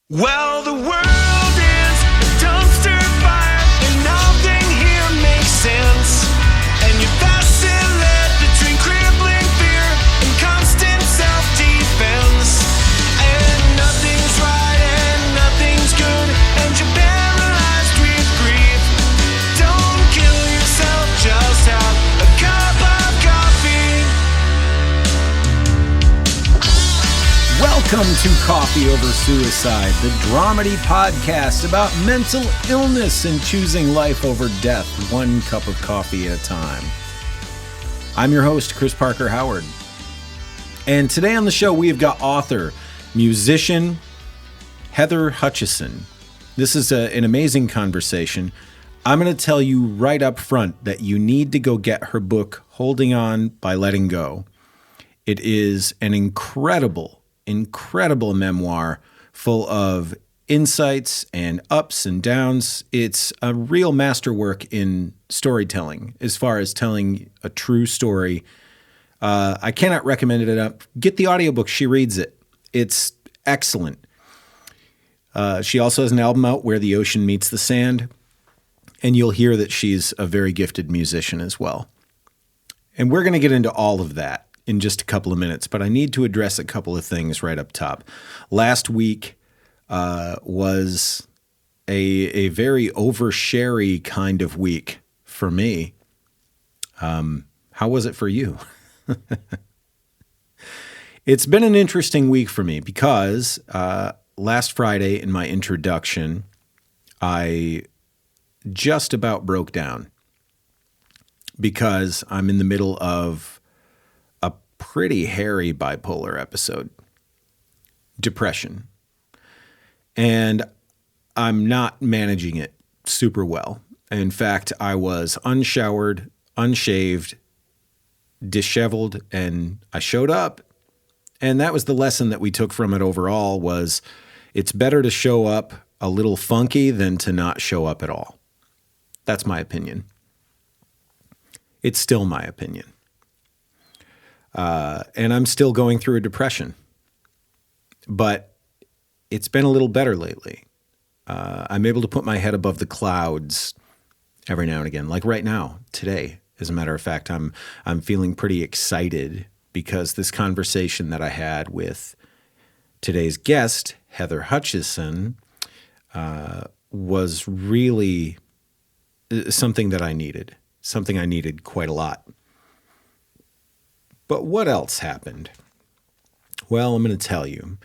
Well, the world is a dumpster fire, and nothing here makes sense. And you're vacillated between crippling fear and constant self-defense. And nothing's right and nothing's good, and you're paralyzed with grief. Don't kill yourself, just have a cup of coffee. Welcome to Coffee Over Suicide, the dramedy podcast about mental illness and choosing life over death, one cup of coffee at a time. I'm your host, Chris Parker Howard. And today on the show, we have got author, musician, Heather Hutchison. This is an amazing conversation. I'm going to tell you right up front that you need to go get her book, Holding On by Letting Go. It is an incredible memoir full of insights and ups and downs. It's a real masterwork in storytelling as far as telling a true story. I cannot recommend it enough. Get the audiobook. She reads it. It's excellent. She also has an album out, Where the Ocean Meets the Sand, and you'll hear that she's a very gifted musician as well. And we're going to get into all of that in just a couple of minutes, but I need to address a couple of things right up top. Last week was a very oversharey kind of week for me. How was it for you? It's been an interesting week for me because last Friday in my introduction, I just about broke down because I'm in the middle of pretty hairy bipolar episode, depression, and I'm not managing it super well. In fact, I was unshowered, unshaved, disheveled, and I showed up, and that was the lesson that we took from it overall was it's better to show up a little funky than to not show up at all. That's my opinion. It's still my opinion. And I'm still going through a depression, but it's been a little better lately. I'm able to put my head above the clouds every now and again, like right now, today. As a matter of fact, I'm feeling pretty excited because this conversation that I had with today's guest, Heather Hutchison, was really something that I needed, something I needed quite a lot. But what else happened? Well, I'm going to tell you.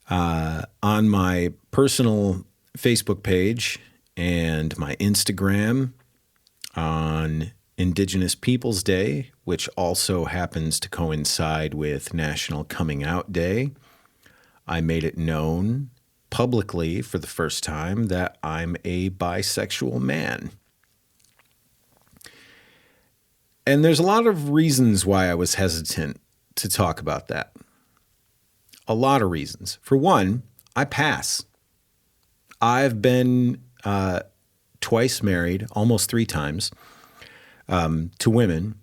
On my personal Facebook page and my Instagram on Indigenous Peoples Day, which also happens to coincide with National Coming Out Day, I made it known publicly for the first time that I'm a bisexual man. And there's a lot of reasons why I was hesitant to talk about that. A lot of reasons. For one, I pass. I've been twice married, almost 3 times, to women.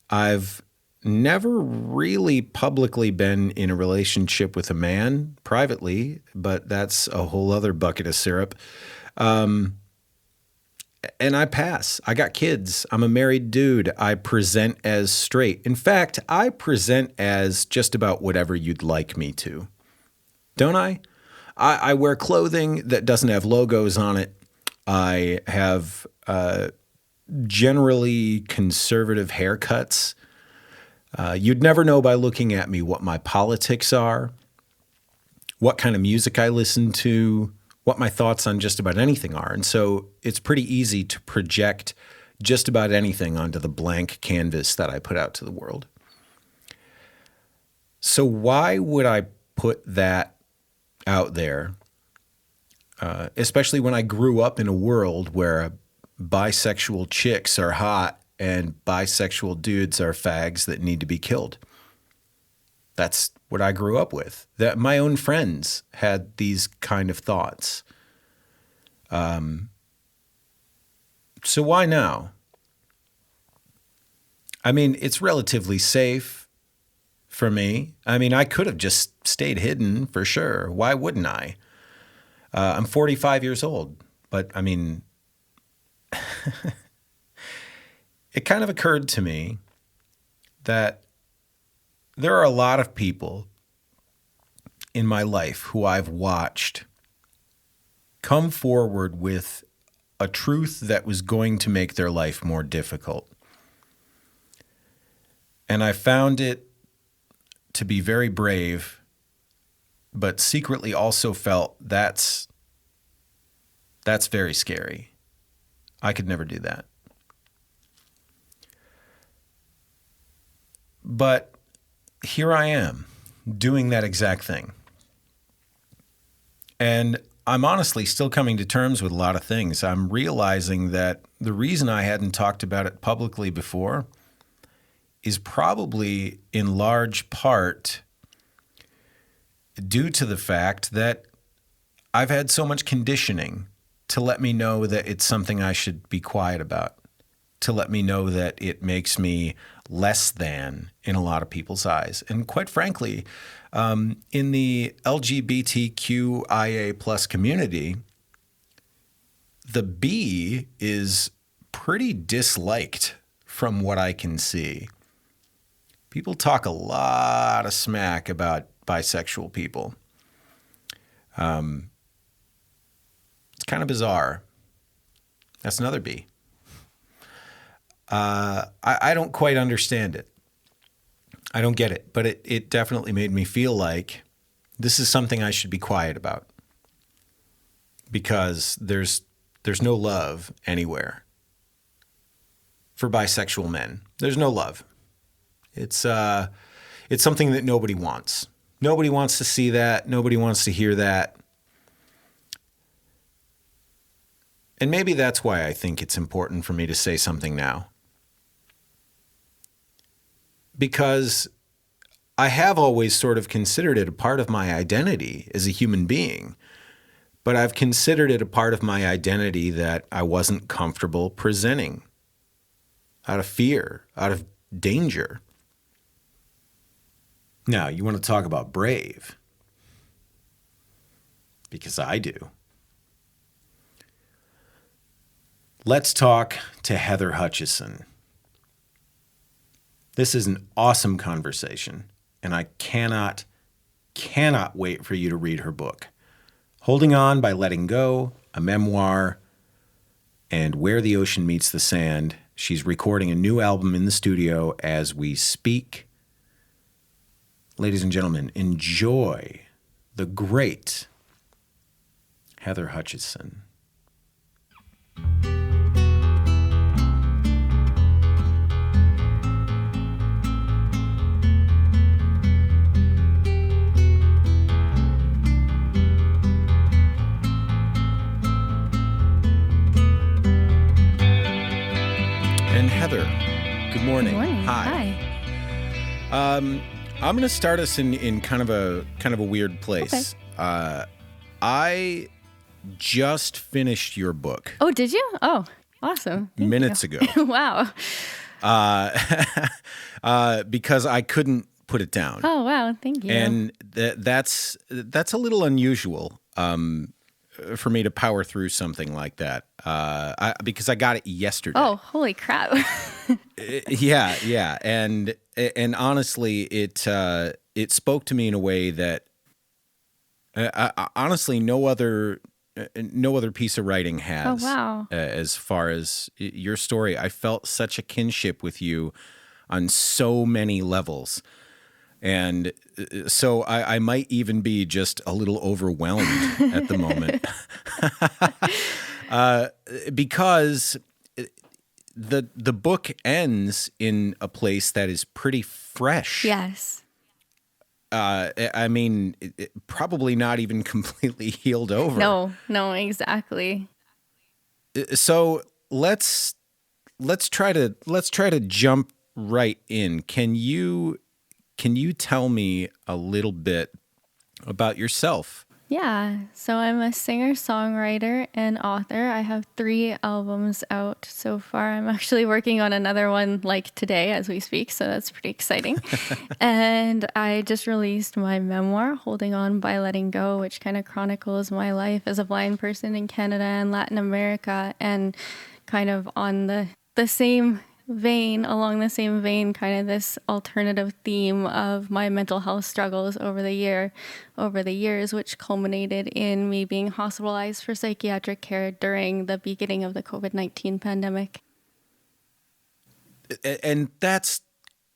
I've never really publicly been in a relationship with a man privately, but that's a whole other bucket of syrup. And I pass. I got kids. I'm a married dude. I present as straight. In fact, I present as just about whatever you'd like me to. Don't I? I wear clothing that doesn't have logos on it. I have generally conservative haircuts. You'd never know by looking at me what my politics are, what kind of music I listen to, what my thoughts on just about anything are. And so it's pretty easy to project just about anything onto the blank canvas that I put out to the world. So why would I put that out there, especially when I grew up in a world where bisexual chicks are hot and bisexual dudes are fags that need to be killed? That's what I grew up with. That my own friends had these kind of thoughts. So why now? I mean, it's relatively safe for me. I mean, I could have just stayed hidden for sure. Why wouldn't I? I'm 45 years old, but I mean, it kind of occurred to me that there are a lot of people in my life who I've watched come forward with a truth that was going to make their life more difficult. And I found it to be very brave, but secretly also felt that's very scary. I could never do that. But here I am doing that exact thing. And I'm honestly still coming to terms with a lot of things. I'm realizing that the reason I hadn't talked about it publicly before is probably in large part due to the fact that I've had so much conditioning to let me know that it's something I should be quiet about, to let me know that it makes me less than in a lot of people's eyes. And quite frankly, in the LGBTQIA plus community, the B is pretty disliked from what I can see. People talk a lot of smack about bisexual people. It's kind of bizarre. That's another B. I don't quite understand it. I don't get it, but it definitely made me feel like this is something I should be quiet about because there's no love anywhere for bisexual men. There's no love. It's something that nobody wants. Nobody wants to see that. Nobody wants to hear that. And maybe that's why I think it's important for me to say something now. Because I have always sort of considered it a part of my identity as a human being, but I've considered it a part of my identity that I wasn't comfortable presenting out of fear, out of danger. Now, you want to talk about brave? Because I do. Let's talk to Heather Hutchison. This is an awesome conversation, and I cannot wait for you to read her book. Holding On by Letting Go, a memoir, and Where the Ocean Meets the Sand. She's recording a new album in the studio as we speak. Ladies and gentlemen, enjoy the great Heather Hutchison. And Heather, good morning. Good morning. Hi. I'm going to start us in kind of a weird place. Okay. I just finished your book. Oh, did you? Oh, awesome. Thank minutes you. ago. Wow. Because I couldn't put it down. Oh, wow. Thank you. And that's a little unusual for me to power through something like that. Because I got it yesterday. Oh, holy crap. Yeah. And honestly, it spoke to me in a way that honestly no other piece of writing has. Oh, wow. As far as your story, I felt such a kinship with you on so many levels. And so I might even be just a little overwhelmed at the moment. Because the book ends in a place that is pretty fresh. Yes. I mean, probably not even completely healed over. No, exactly. So let's try to jump right in. Can you tell me a little bit about yourself? Yeah, so I'm a singer, songwriter, and author. I have 3 albums out so far. I'm actually working on another one like today as we speak, so that's pretty exciting. And I just released my memoir, Holding On by Letting Go, which kind of chronicles my life as a blind person in Canada and Latin America, and kind of on the same vein, along the same vein, kind of this alternative theme of my mental health struggles over the years, which culminated in me being hospitalized for psychiatric care during the beginning of the COVID-19 pandemic. And that's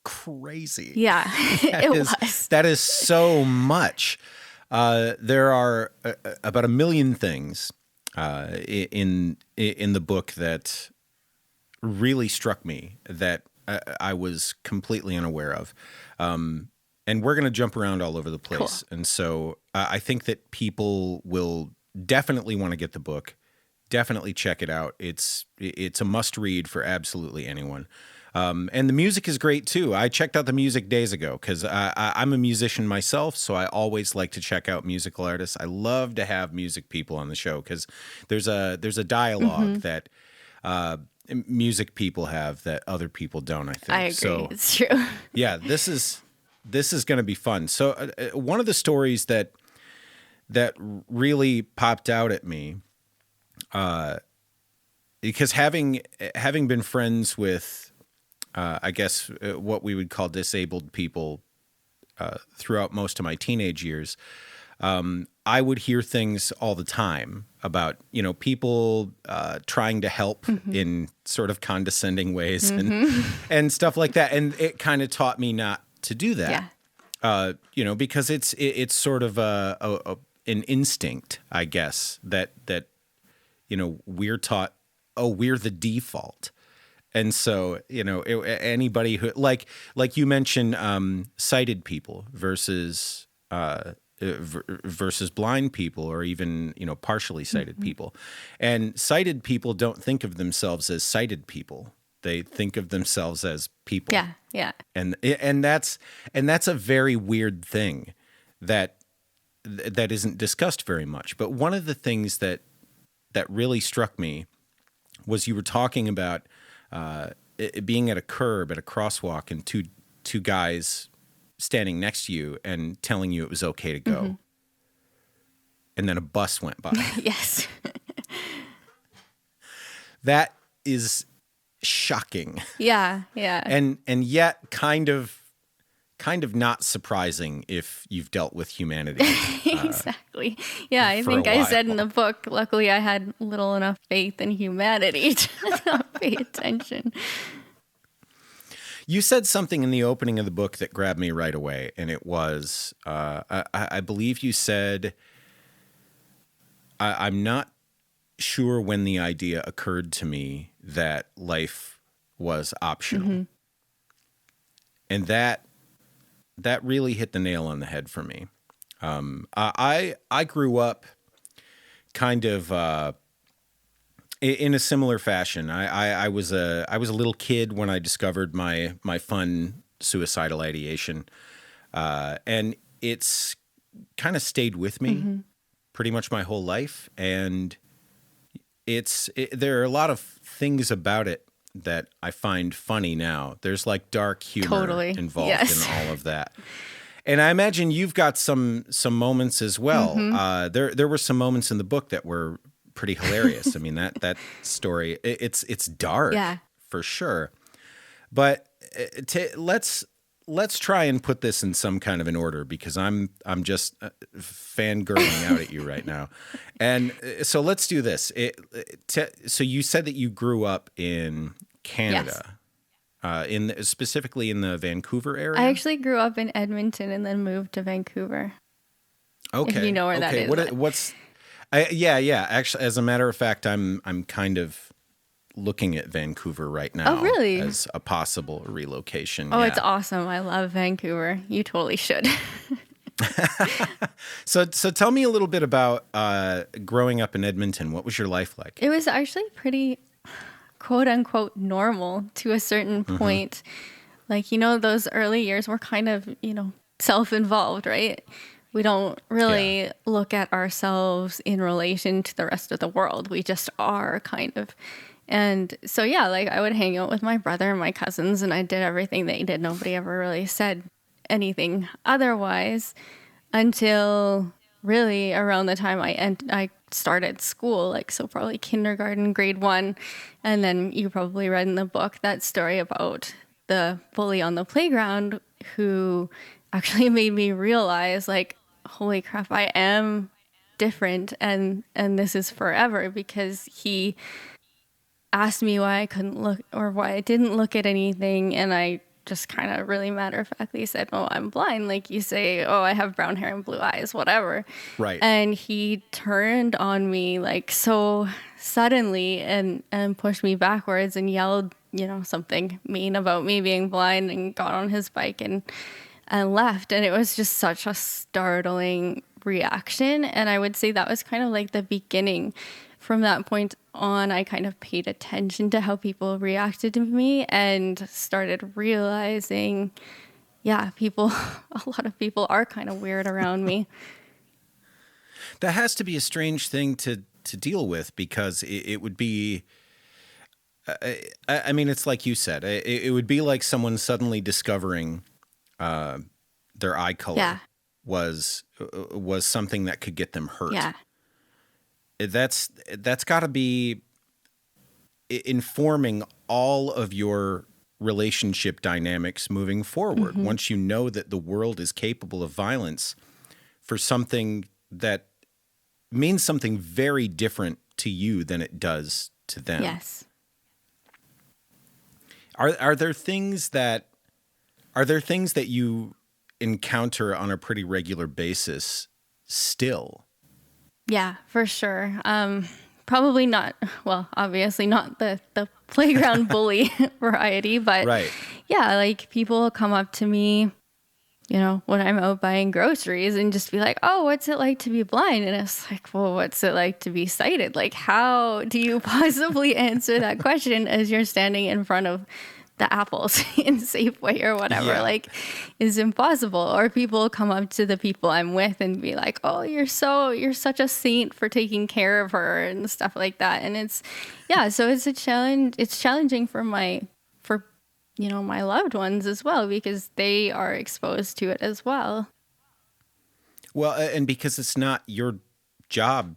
crazy. Yeah, was. That is so much. There are about 1 million things in the book that really struck me that I was completely unaware of. And we're going to jump around all over the place. Cool. And so I think that people will definitely want to get the book, definitely check it out. It's a must read for absolutely anyone. And the music is great too. I checked out the music days ago because I'm a musician myself, so I always like to check out musical artists. I love to have music people on the show because there's a dialogue that music people have that other people don't, I think. I agree. So, it's true. Yeah, this is going to be fun. So one of the stories that really popped out at me, because having been friends with, I guess, what we would call disabled people throughout most of my teenage years, I would hear things all the time about, people trying to help in sort of condescending ways and stuff like that. And it kind of taught me not to do that, because it's sort of an instinct, I guess, that we're taught, we're the default. And so, anybody who, like you mentioned, sighted people versus blind people, or even, partially sighted people. And sighted people don't think of themselves as sighted people. They think of themselves as people. Yeah, yeah. And that's a very weird thing that isn't discussed very much. But one of the things that really struck me was you were talking about it being at a curb, at a crosswalk, and two guys standing next to you and telling you it was okay to go. And then a bus went by. Yes. That is shocking. Yeah, yeah. And yet kind of not surprising if you've dealt with humanity. Exactly. Yeah, I think I said in the book, luckily I had little enough faith in humanity to not pay attention. You said something in the opening of the book that grabbed me right away, and it was, I believe you said, I'm not sure when the idea occurred to me that life was optional. And that really hit the nail on the head for me. I grew up kind of in a similar fashion. I was a little kid when I discovered my fun suicidal ideation, and it's kind of stayed with me pretty much my whole life. And there are a lot of things about it that I find funny now. There's like dark humor involved in all of that. And I imagine you've got some moments as well. There were some moments in the book that were pretty hilarious. I mean, that story, it's dark, for sure. But let's try and put this in some kind of an order, because I'm just fangirling out at you right now. And so let's do this. So you said that you grew up in Canada. Yes. Specifically in the Vancouver area? I actually grew up in Edmonton and then moved to Vancouver. Okay. If you know where that is. Yeah. Actually, as a matter of fact, I'm kind of looking at Vancouver right now. Oh, really? As a possible relocation. Oh, it's awesome. I love Vancouver. You totally should. So tell me a little bit about growing up in Edmonton. What was your life like? It was actually pretty, quote unquote, normal to a certain point. Like, those early years were kind of, self-involved, right? We don't really look at ourselves in relation to the rest of the world. We just are, kind of. And so, yeah, like I would hang out with my brother and my cousins, and I did everything they did. Nobody ever really said anything otherwise until really around the time I started school, like so probably kindergarten, grade 1. And then you probably read in the book that story about the bully on the playground who actually made me realize, like, holy crap, I am different, and this is forever, because he asked me why I couldn't look, or why I didn't look at anything, and I just kind of really matter-of-factly said, oh, I'm blind. Like you say, oh, I have brown hair and blue eyes, whatever. Right. And he turned on me like so suddenly and pushed me backwards and yelled, something mean about me being blind, and got on his bike and left. And it was just such a startling reaction. And I would say that was kind of like the beginning. From that point on, I kind of paid attention to how people reacted to me and started realizing, a lot of people are kind of weird around me. That has to be a strange thing to deal with, because it would be, I mean, it's like you said, it would be like someone suddenly discovering their eye color was something that could get them hurt. Yeah. That's got to be informing all of your relationship dynamics moving forward. Mm-hmm. Once you know that the world is capable of violence for something that means something very different to you than it does to them. Yes. Are there things that you encounter on a pretty regular basis still? Yeah, for sure. Probably not, well, obviously not the playground bully variety, but right. Yeah, like people come up to me, when I'm out buying groceries and just be like, oh, what's it like to be blind? And it's like, well, what's it like to be sighted? Like, how do you possibly answer that question as you're standing in front of the apples in Safeway or whatever, like, is impossible. Or people come up to the people I'm with and be like, oh, you're such a saint for taking care of her and stuff like that. And it's, so it's a challenge. It's challenging for my loved ones as well, because they are exposed to it as well. Well, and because it's not your job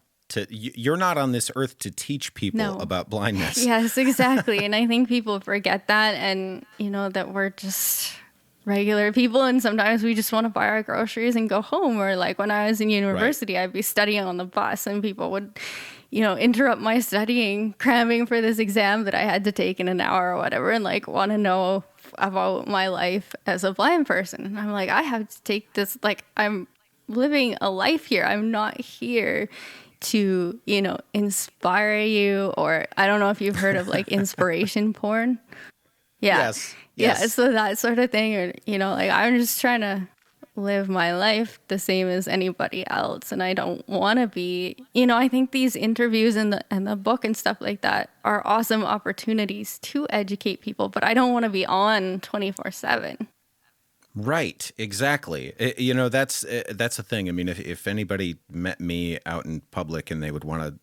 you're not on this earth to teach people about blindness. Yes, exactly. And I think people forget that, and that we're just regular people, and sometimes we just want to buy our groceries and go home. Or like when I was in university, I'd be studying on the bus, and people would interrupt my studying, cramming for this exam that I had to take in an hour or whatever, and like want to know about my life as a blind person. And I'm like, I have to take this, like, I'm living a life here. I'm not here to, inspire you, or I don't know if you've heard of like inspiration porn. Yeah. Yes. Yeah. So that sort of thing, or, like I'm just trying to live my life the same as anybody else. And I don't want to be, I think these interviews and the book and stuff like that are awesome opportunities to educate people, but I don't want to be on 24/7. Right, exactly. That's a thing. I mean, if anybody met me out in public and they would want to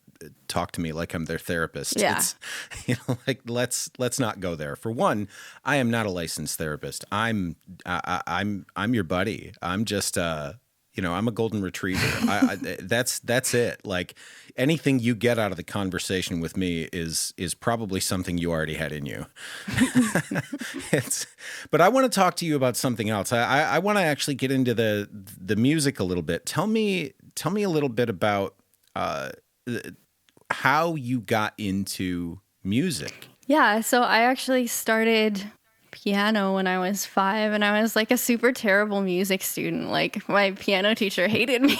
talk to me like I'm their therapist, it's, like let's not go there. For one, I am not a licensed therapist. I'm your buddy. I'm just I'm a golden retriever. That's it. Like anything you get out of the conversation with me is probably something you already had in you. But I want to talk to you about something else. I want to actually get into the music a little bit. Tell me a little bit about how you got into music. Yeah, so I actually started piano when I was 5, and I was like a super terrible music student. Like my piano teacher hated me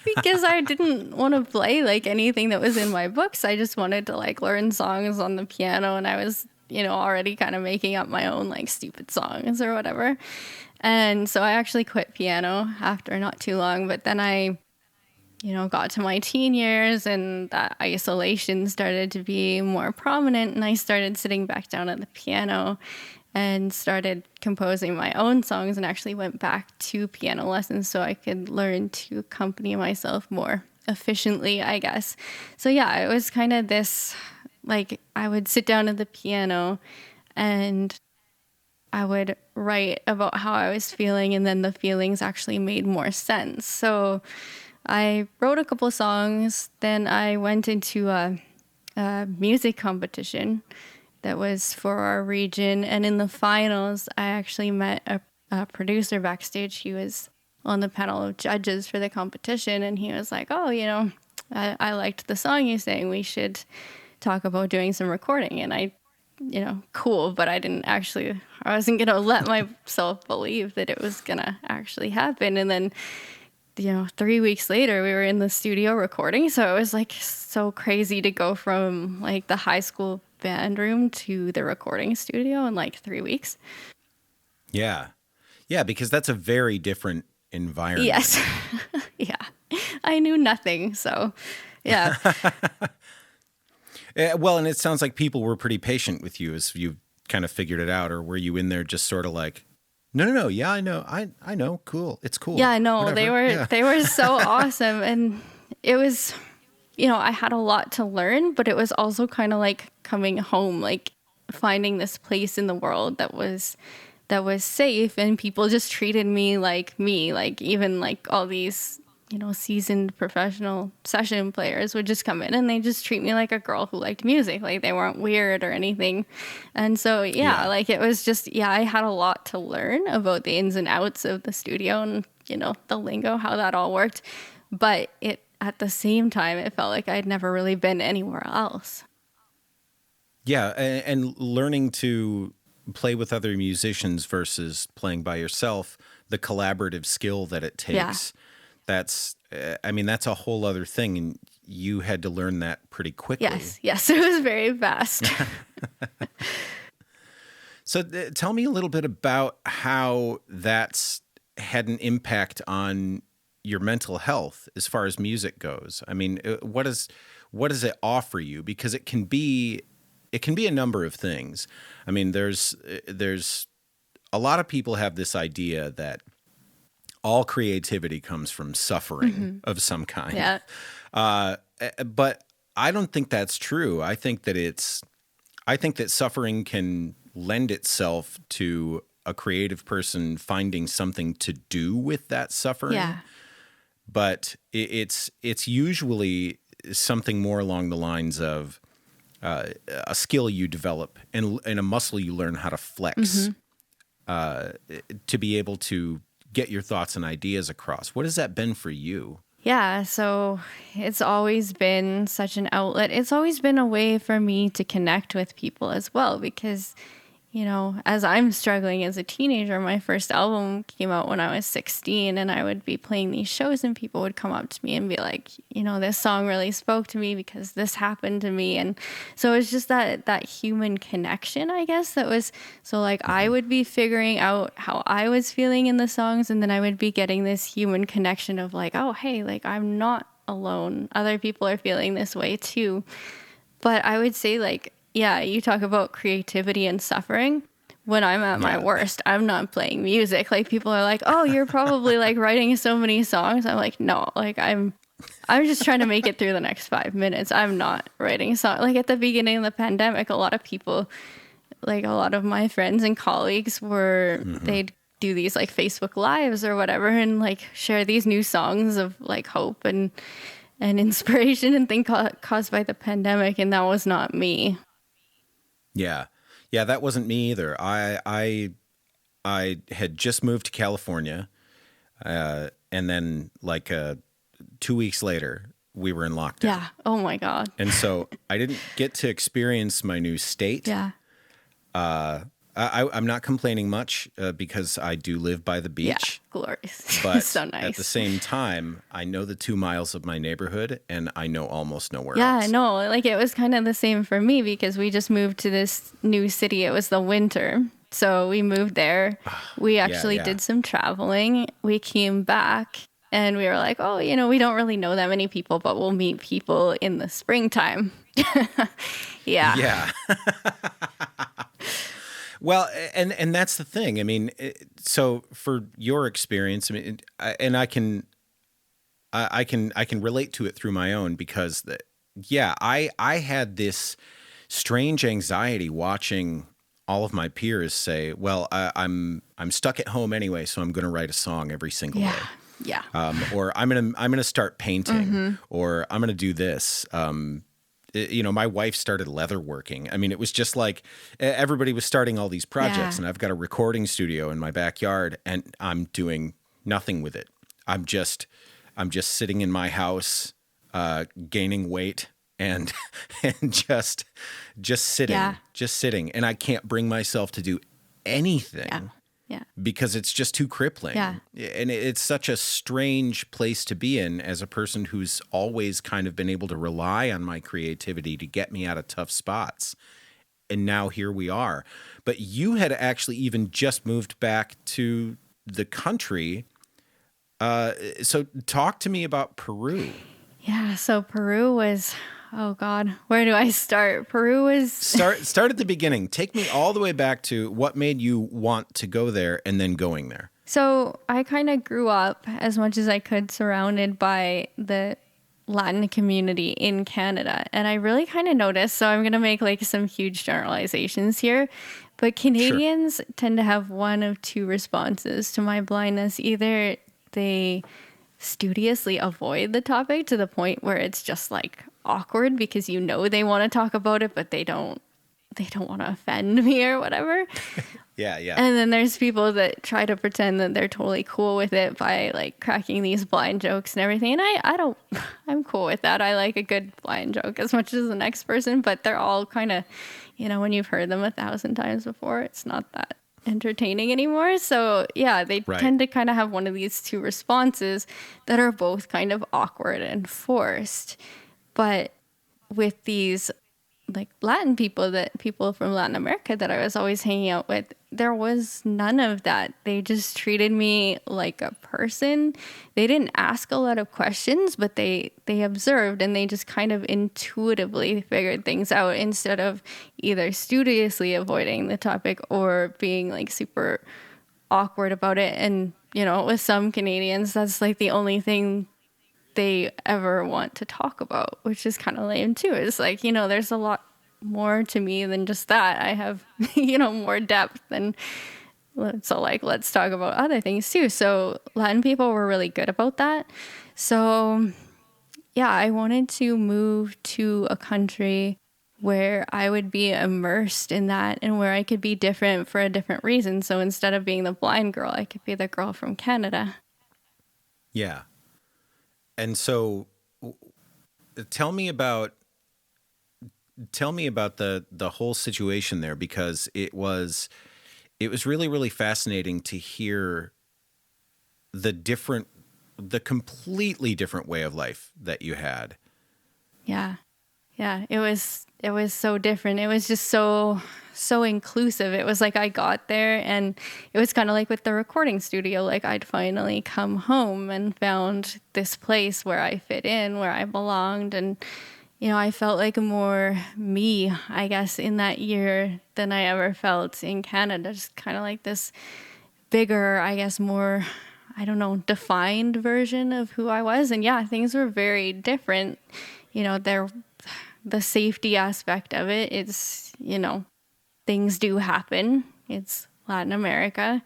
because I didn't want to play like anything that was in my books. I just wanted to like learn songs on the piano, and I was already kind of making up my own like stupid songs or whatever. And so I actually quit piano after not too long, but then I got to my teen years, and that isolation started to be more prominent, and I started sitting back down at the piano and started composing my own songs, and actually went back to piano lessons so I could learn to accompany myself more efficiently, I guess. So yeah, it was kind of this, like, I would sit down at the piano and I would write about how I was feeling, and then the feelings actually made more sense. So I wrote a couple songs, then I went into a music competition that was for our region, and in the finals, I actually met a producer backstage. He was on the panel of judges for the competition, and he was like, oh, I liked the song you sang. We should talk about doing some recording. And I, cool, but I wasn't going to let myself believe that it was going to actually happen. And then, 3 weeks later, we were in the studio recording. So it was like so crazy to go from like the high school band room to the recording studio in like 3 weeks. Yeah. Yeah, because that's a very different environment. Yes. Yeah. I knew nothing. So, yeah. Well, and it sounds like people were pretty patient with you as you kind of figured it out, or were you in there just sort of like, no, yeah, I know, cool, it's cool. Yeah, no, whatever. They were so awesome, and it was, I had a lot to learn, but it was also kind of like coming home, like finding this place in the world that was safe, and people just treated me, like even like all these seasoned professional session players would just come in and they just treat me like a girl who liked music. Like they weren't weird or anything. And so, like it was just, I had a lot to learn about the ins and outs of the studio and, the lingo, how that all worked. But at the same time, it felt like I'd never really been anywhere else. Yeah. And learning to play with other musicians versus playing by yourself, the collaborative skill that it takes. Yeah. That's a whole other thing, and you had to learn that pretty quickly. Yes, it was very fast. So tell me a little bit about how that's had an impact on your mental health as far as music goes. I mean, what does it offer you? Because it can be a number of things. I mean, there's a lot of people have this idea that all creativity comes from suffering of some kind. Yeah. But I don't think that's true. I think that suffering can lend itself to a creative person finding something to do with that suffering. Yeah. But it's usually something more along the lines of a skill you develop and a muscle you learn how to flex to be able to get your thoughts and ideas across. What has that been for you? Yeah, so it's always been such an outlet. It's always been a way for me to connect with people as well, because, as I'm struggling as a teenager, my first album came out when I was 16, and I would be playing these shows and people would come up to me and be like, this song really spoke to me because this happened to me. And so it's just that human connection, I guess, that was, so like I would be figuring out how I was feeling in the songs, and then I would be getting this human connection of like, oh, hey, like I'm not alone. Other people are feeling this way too. But I would say like, yeah, you talk about creativity and suffering. When I'm at my worst, I'm not playing music. Like people are like, "Oh, you're probably like writing so many songs." I'm like, "No, like I'm just trying to make it through the next 5 minutes. I'm not writing songs." Like at the beginning of the pandemic, a lot of people, like a lot of my friends and colleagues they'd do these like Facebook Lives or whatever and like share these new songs of like hope and inspiration and things caused by the pandemic, and that was not me. Yeah, that wasn't me either. I had just moved to California, and then like 2 weeks later, we were in lockdown. Yeah. Oh my God. And so I didn't get to experience my new state. Yeah. I'm not complaining much because I do live by the beach. Yeah, glorious. But so nice. At the same time, I know the 2 miles of my neighborhood, and I know almost nowhere else. Yeah, no, like it was kind of the same for me because we just moved to this new city. It was the winter. So we moved there. We actually did some traveling. We came back and we were like, oh, we don't really know that many people, but we'll meet people in the springtime. Yeah. Yeah. Well, and that's the thing. I mean, so for your experience, I mean, I can relate to it through my own because, I had this strange anxiety watching all of my peers say, "Well, I'm stuck at home anyway, so I'm going to write a song every single day." Yeah. Or I'm gonna start painting, or I'm gonna do this. My wife started leatherworking. I mean, it was just like everybody was starting all these projects, and I've got a recording studio in my backyard, and I'm doing nothing with it. I'm just sitting in my house, gaining weight, and just sitting, and I can't bring myself to do anything. Yeah. Because it's just too crippling. Yeah. And it's such a strange place to be in as a person who's always kind of been able to rely on my creativity to get me out of tough spots. And now here we are. But you had actually even just moved back to the country. So talk to me about Peru. Yeah. So Peru was, oh God, where do I start? Peru was... Start at the beginning. Take me all the way back to what made you want to go there and then going there. So I kind of grew up as much as I could surrounded by the Latin community in Canada. And I really kind of noticed, so I'm going to make like some huge generalizations here, but Canadians tend to have one of two responses to my blindness. Either they studiously avoid the topic to the point where it's just like awkward because they want to talk about it, but they don't want to offend me or whatever. Yeah. And then there's people that try to pretend that they're totally cool with it by like cracking these blind jokes and everything. And I'm cool with that. I like a good blind joke as much as the next person, but they're all kind of, when you've heard them 1,000 times before, it's not that entertaining anymore. So they tend to kind of have one of these two responses that are both kind of awkward and forced. But with these like Latin people from Latin America that I was always hanging out with, there was none of that. They just treated me like a person. They didn't ask a lot of questions, but they observed and they just kind of intuitively figured things out instead of either studiously avoiding the topic or being like super awkward about it. And, with some Canadians, that's like the only thing they ever want to talk about, which is kind of lame too. It's like, there's a lot more to me than just that. I have, more depth and so like, let's talk about other things too. So Latin people were really good about that. So I wanted to move to a country where I would be immersed in that and where I could be different for a different reason. So instead of being the blind girl, I could be the girl from Canada. Yeah. And so tell me about the whole situation there, because it was really, really fascinating to hear the completely different way of life that you had. Yeah. It was so different. It was just so inclusive. It was like I got there and it was kind of like with the recording studio, like I'd finally come home and found this place where I fit in, where I belonged. And, I felt like more me, I guess, in that year than I ever felt in Canada. Just kind of like this bigger, I guess, more, I don't know, defined version of who I was. And things were very different. The safety aspect of it is, things do happen. It's Latin America.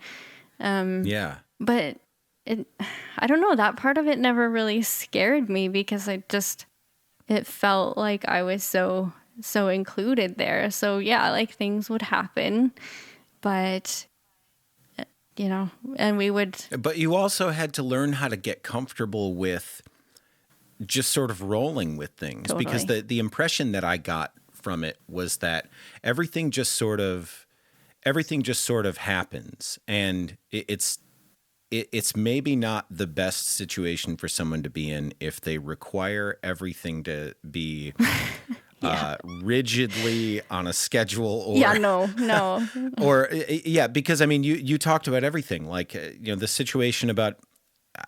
But I don't know, that part of it never really scared me because it felt like I was so included there. So like things would happen, but and we would. But you also had to learn how to get comfortable with just sort of rolling with things. Totally. Because the impression that I got from it was that everything just sort of happens, and it's maybe not the best situation for someone to be in if they require everything to be rigidly on a schedule or no or because I mean you talked about everything, like the situation about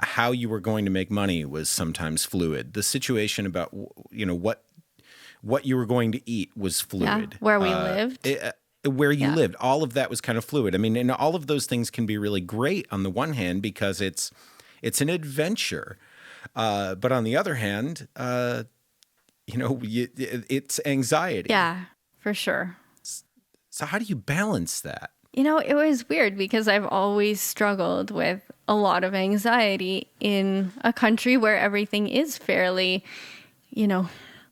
how you were going to make money was sometimes fluid. The situation about what you were going to eat was fluid. Where we lived. where you Yeah. lived. All of that was kind of fluid. I mean, and all of those things can be really great on the one hand because it's an adventure. But on the other hand, it's anxiety. Yeah, for sure. So how do you balance that? It was weird because I've always struggled with a lot of anxiety in a country where everything is fairly,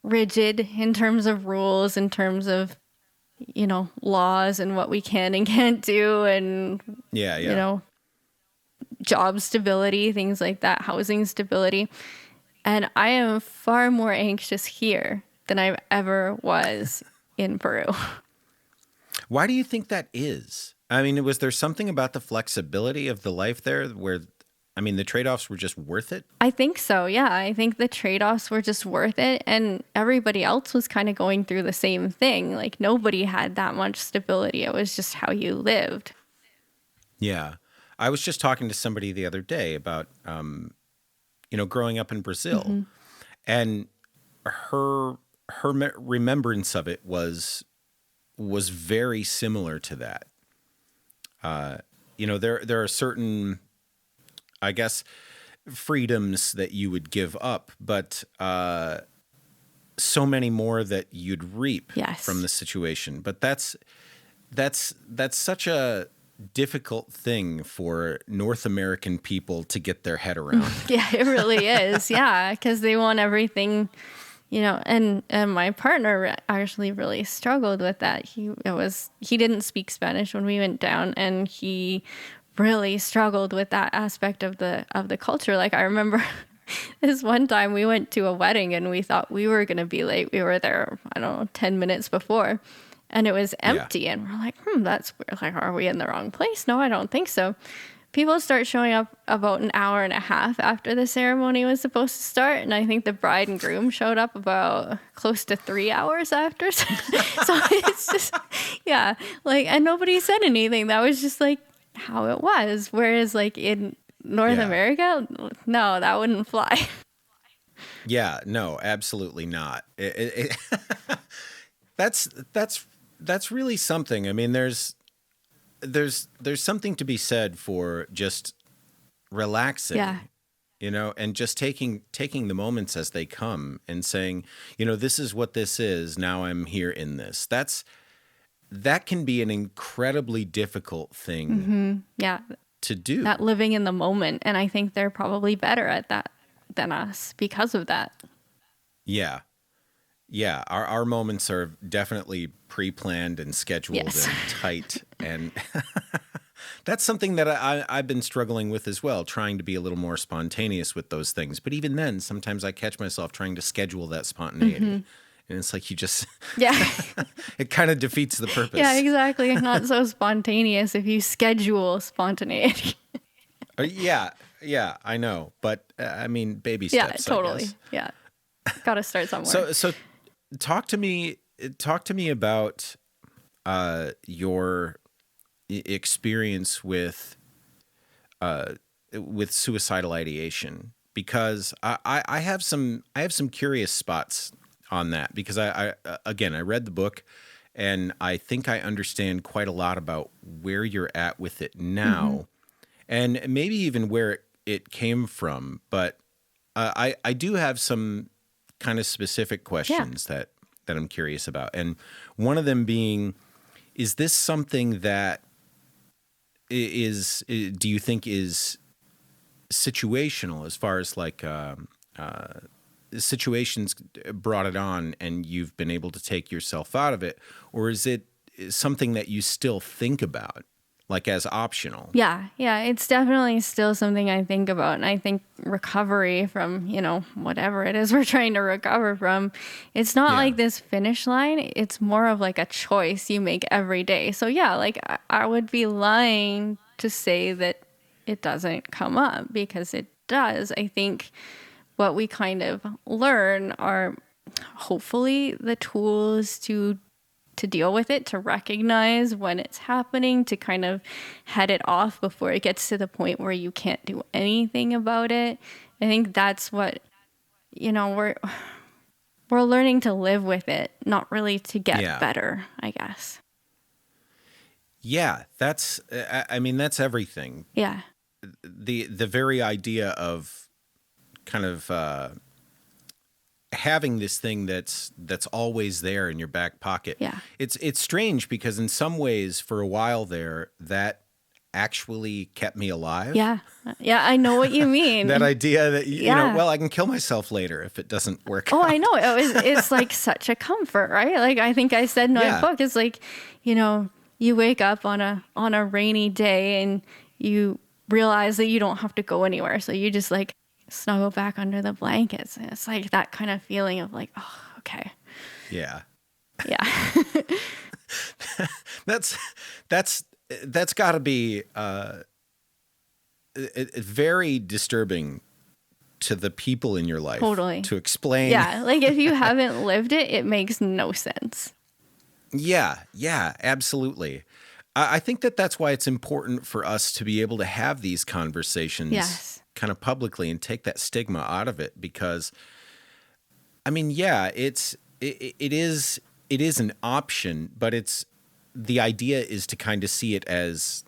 rigid in terms of rules, in terms of, laws and what we can and can't do, and, job stability, things like that, housing stability. And I am far more anxious here than I ever was in Peru. Why do you think that is? I mean, was there something about the flexibility of the life there where, the trade-offs were just worth it? I think so, yeah. I think the trade-offs were just worth it. And everybody else was kind of going through the same thing. Like, nobody had that much stability. It was just how you lived. Yeah. I was just talking to somebody the other day about, growing up in Brazil. Mm-hmm. And her remembrance of it was very similar to that. There are certain, I guess, freedoms that you would give up, but so many more that you'd reap from the situation. But that's such a difficult thing for North American people to get their head around. Yeah, it really is. Yeah, because they want everything. And my partner actually really struggled with that. He didn't speak Spanish when we went down, and he really struggled with that aspect of the culture. Like, I remember this one time we went to a wedding and we thought we were going to be late. We were there, 10 minutes before, and it was empty. Yeah. And we're like, that's weird. Like, are we in the wrong place? No, I don't think so. People start showing up about an hour and a half after the ceremony was supposed to start. And I think the bride and groom showed up about close to 3 hours after. So it's just, and nobody said anything. That was just like how it was. Whereas like in North America, no, that wouldn't fly. Yeah, no, absolutely not. That's really something. I mean, there's something to be said for just relaxing, and just taking the moments as they come and saying, this is what this is. Now I'm here in this. That can be an incredibly difficult thing to do. That living in the moment. And I think they're probably better at that than us because of that. Yeah. Yeah, our moments are definitely pre-planned and scheduled and tight. And that's something that I've been struggling with as well, trying to be a little more spontaneous with those things. But even then, sometimes I catch myself trying to schedule that spontaneity. Mm-hmm. And it's like you just... it kind of defeats the purpose. Yeah, exactly. Not so spontaneous if you schedule spontaneity. Yeah, I know. But, baby steps, Yeah, totally. Yeah. Got to start somewhere. So talk to me about your experience with suicidal ideation, because I have some curious spots on that, because I read the book and I think I understand quite a lot about where you're at with it now, and maybe even where it came from. But I do have some kind of specific questions that I'm curious about. And one of them being, is this something that do you think is situational, as far as like situations brought it on and you've been able to take yourself out of it? Or is it something that you still think about, like as optional? Yeah, it's definitely still something I think about. And I think recovery from, whatever it is we're trying to recover from, it's not like this finish line. It's more of like a choice you make every day. So like I would be lying to say that it doesn't come up, because it does. I think what we kind of learn are hopefully the tools to deal with it, to recognize when it's happening, to kind of head it off before it gets to the point where you can't do anything about it. I think that's what, we're learning to live with it, not really to get better, I guess. Yeah, that's, I mean, that's everything. Yeah. The very idea of kind of having this thing that's always there in your back pocket. Yeah. It's strange because in some ways for a while there that actually kept me alive. Yeah. Yeah, I know what you mean. That idea that you Yeah. know, well, I can kill myself later if it doesn't work Oh, out. I know. It's like such a comfort, right? Like I think I said in my Yeah. book, it's like, you know, you wake up on a rainy day and you realize that you don't have to go anywhere. So you just like snuggle back under the blankets. And it's like that kind of feeling of like, oh, okay. Yeah. Yeah. That's got to be very disturbing to the people in your life. Totally. To explain. Yeah. Like if you haven't lived it, it makes no sense. Yeah, absolutely. I think that's why it's important for us to be able to have these conversations Yes. kind of publicly and take that stigma out of it because, I mean, yeah, it is an option, but the idea is to kind of see it as,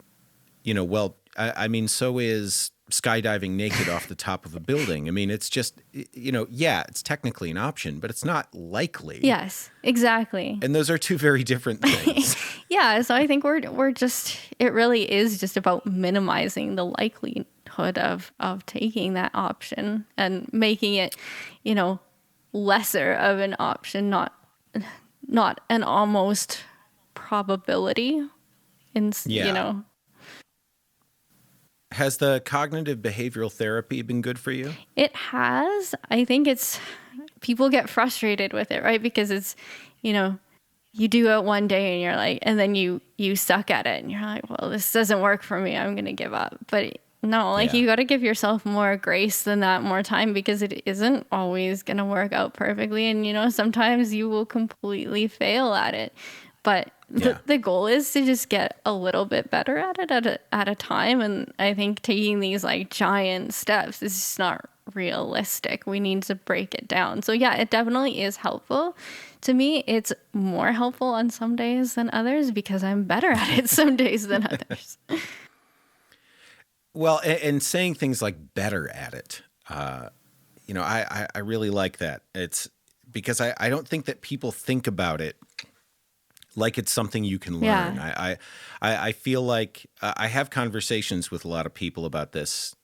you know, well, I mean, so is skydiving naked off the top of a building. I mean, it's just, you know, yeah, it's technically an option, but it's not likely. Yes, exactly. And those are two very different things. Yeah, so I think we're just, it really is just about minimizing the likelihood of taking that option and making it, you know, lesser of an option, not an almost probability in, Yeah. you know. Has the cognitive behavioral therapy been good for you? It has. I think people get frustrated with it, right? Because it's, you know, you do it one day and you're like, and then you suck at it and you're like, well, this doesn't work for me. I'm going to give up. But no, like Yeah. you got to give yourself more grace than that, more time, because it isn't always going to work out perfectly. And, you know, sometimes you will completely fail at it. But Yeah. the goal is to just get a little bit better at it at a time. And I think taking these like giant steps is just not realistic. We need to break it down. So yeah, it definitely is helpful. To me, it's more helpful on some days than others because I'm better at it some days than others. Well, and saying things like better at it, you know, I really like that. It's because I don't think that people think about it like it's something you can learn. Yeah. I feel like I have conversations with a lot of people about this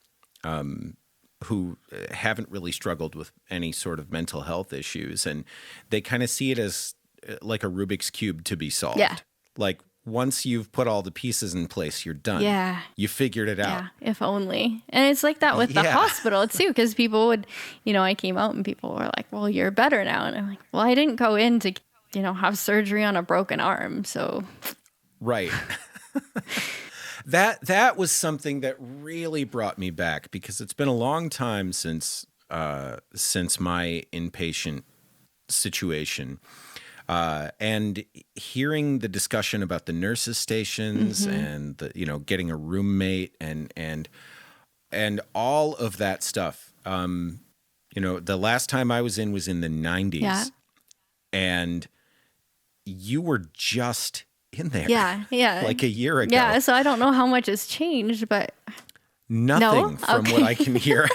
who haven't really struggled with any sort of mental health issues, and they kind of see it as like a Rubik's Cube to be solved. Yeah. Like once you've put all the pieces in place, you're done. Yeah. You figured it out. Yeah, if only. And it's like that with the Yeah. hospital too, because people would, you know, I came out and people were like, well, you're better now. And I'm like, well, I didn't go in to, you know, have surgery on a broken arm. So. Right. That was something that really brought me back because it's been a long time since my inpatient situation. And hearing the discussion about the nurses' stations and the, you know, getting a roommate and all of that stuff. You know, the last time I was in the 90s. Yeah. And you were just in there. Yeah. Like a year ago. Yeah. So I don't know how much has changed, but Nothing No? from Okay. what I can hear.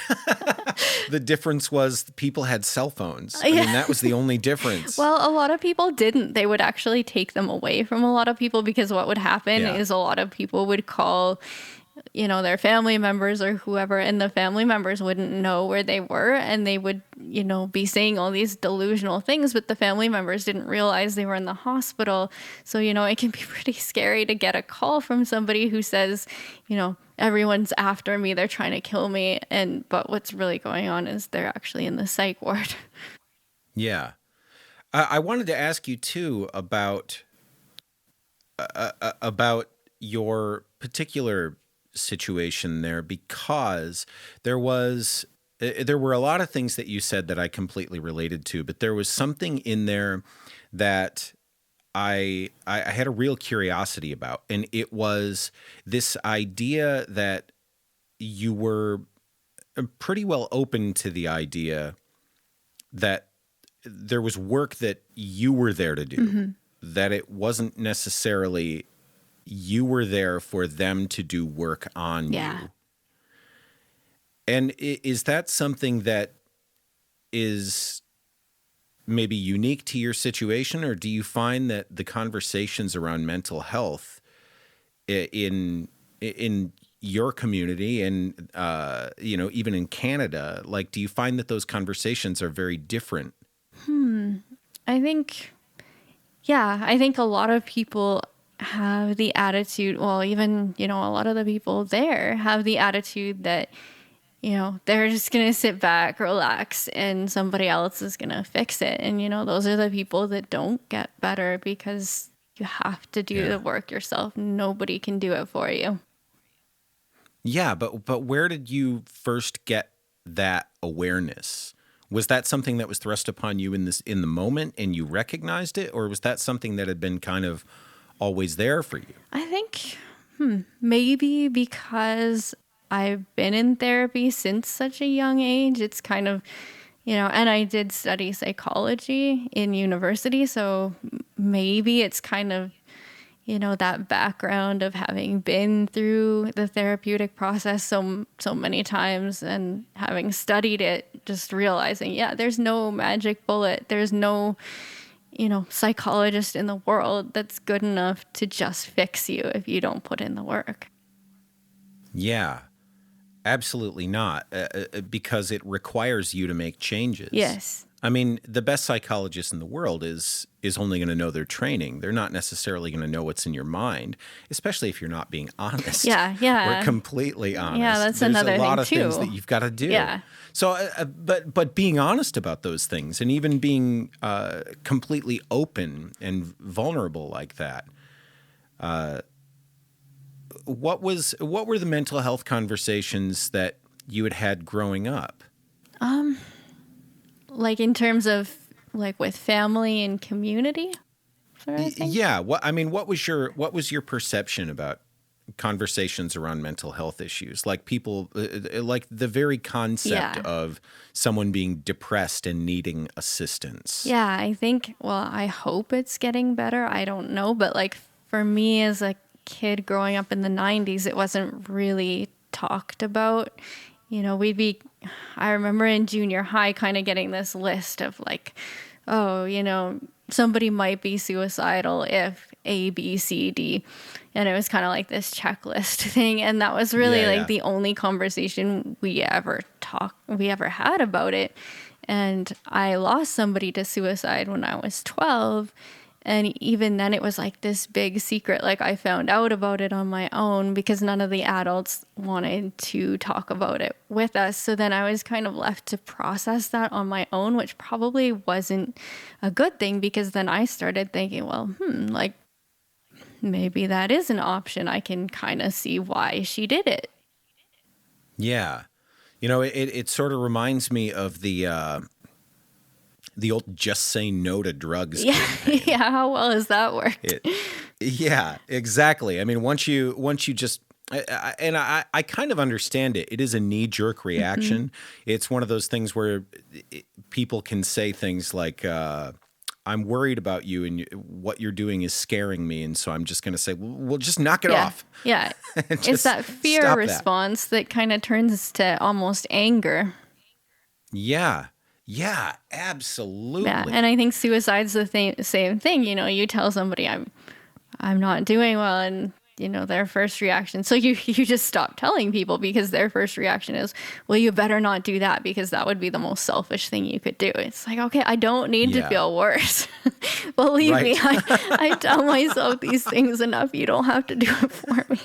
The difference was people had cell phones. I mean, that was the only difference. well, a lot of people didn't. They would actually take them away from a lot of people because what would happen Yeah. is a lot of people would call, you know, their family members or whoever, and the family members wouldn't know where they were, and they would, you know, be saying all these delusional things, but the family members didn't realize they were in the hospital. So, you know, it can be pretty scary to get a call from somebody who says, you know, everyone's after me, they're trying to kill me, but what's really going on is they're actually in the psych ward. Yeah. I wanted to ask you too about your particular situation there, because there were a lot of things that you said that I completely related to, but there was something in there that I had a real curiosity about, and it was this idea that you were pretty well open to the idea that there was work that you were there to do, that it wasn't necessarily you were there for them to do work on Yeah. you. And is that something that is maybe unique to your situation, or do you find that the conversations around mental health in your community and even in Canada, like, do you find that those conversations are very different? I think, yeah, I think a lot of people have the attitude, well, even, a lot of the people there have the attitude that, they're just going to sit back, relax, and somebody else is going to fix it. And, those are the people that don't get better because you have to do the work yourself. Nobody can do it for you. Yeah, but where did you first get that awareness? Was that something that was thrust upon you in the moment and you recognized it, or was that something that had been kind of always there for you? I think maybe because I've been in therapy since such a young age, it's kind of, and I did study psychology in university, so maybe it's kind of, that background of having been through the therapeutic process so many times and having studied it, just realizing, there's no magic bullet. There's no, psychologist in the world that's good enough to just fix you if you don't put in the work. Yeah, absolutely not, because it requires you to make changes. Yes. I mean, the best psychologist in the world is only going to know their training. They're not necessarily going to know what's in your mind, especially if you're not being honest. Yeah. We're completely honest. Yeah, that's There's another a lot thing, of things too. that you've got to do. Yeah. So, but being honest about those things and even being completely open and vulnerable like that. What were the mental health conversations that you had growing up? Like in terms of like with family and community sort of thing? Yeah. What was your perception about conversations around mental health issues? Like people, like the very concept of someone being depressed and needing assistance. Yeah, I think, well, I hope it's getting better. I don't know. But like for me as a kid growing up in the 90s, it wasn't really talked about. I remember in junior high kind of getting this list of like, oh, somebody might be suicidal if A, B, C, D. And it was kind of like this checklist thing. And that was really the only conversation we ever had about it. And I lost somebody to suicide when I was 12. And even then it was like this big secret. Like I found out about it on my own because none of the adults wanted to talk about it with us. So then I was kind of left to process that on my own, which probably wasn't a good thing because then I started thinking, well, like maybe that is an option. I can kind of see why she did it. Yeah. It sort of reminds me of the old "just say no to drugs" campaign. Yeah, how well has that worked? Yeah, exactly. I mean, once you just, I kind of understand it. It is a knee-jerk reaction. Mm-hmm. It's one of those things where people can say things like, "I'm worried about you, and what you're doing is scaring me," and so I'm just going to say, "Well, just knock it off." Yeah, it's that fear response that kind of turns to almost anger. Yeah, absolutely. Yeah, and I think suicide's the same thing. You tell somebody I'm not doing well, and their first reaction. So you just stop telling people because their first reaction is, well, you better not do that because that would be the most selfish thing you could do. It's like, okay, I don't need to feel worse. Believe me, I tell myself these things enough. You don't have to do it for me.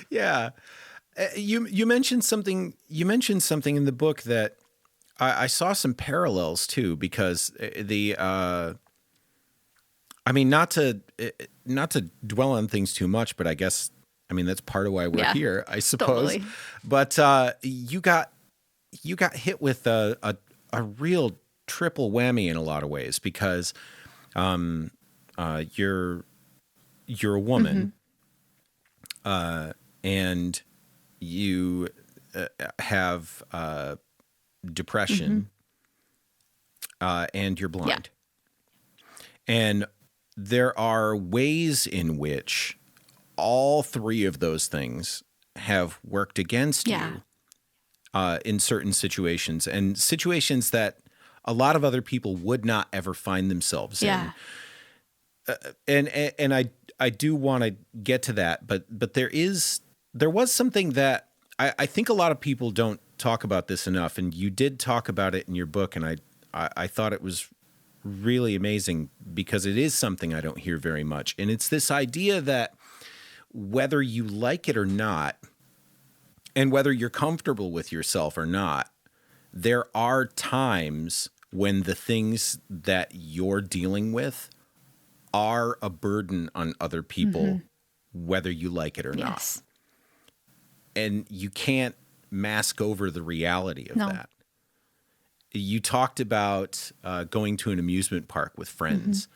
Yeah. You mentioned something. You mentioned something in the book that I saw some parallels to, because not to dwell on things too much, but I guess that's part of why we're here, I suppose. Totally. But you got hit with a real triple whammy in a lot of ways, because you're a woman, and you have depression, and you're blind. And there are ways in which all three of those things have worked against you in certain situations, and situations that a lot of other people would not ever find themselves in. And I do want to get to that, but there was something that I think a lot of people don't talk about this enough, and you did talk about it in your book, and I thought it was really amazing because it is something I don't hear very much. And it's this idea that whether you like it or not, and whether you're comfortable with yourself or not, there are times when the things that you're dealing with are a burden on other people, whether you like it or not. And you can't mask over the reality of that. You talked about going to an amusement park with friends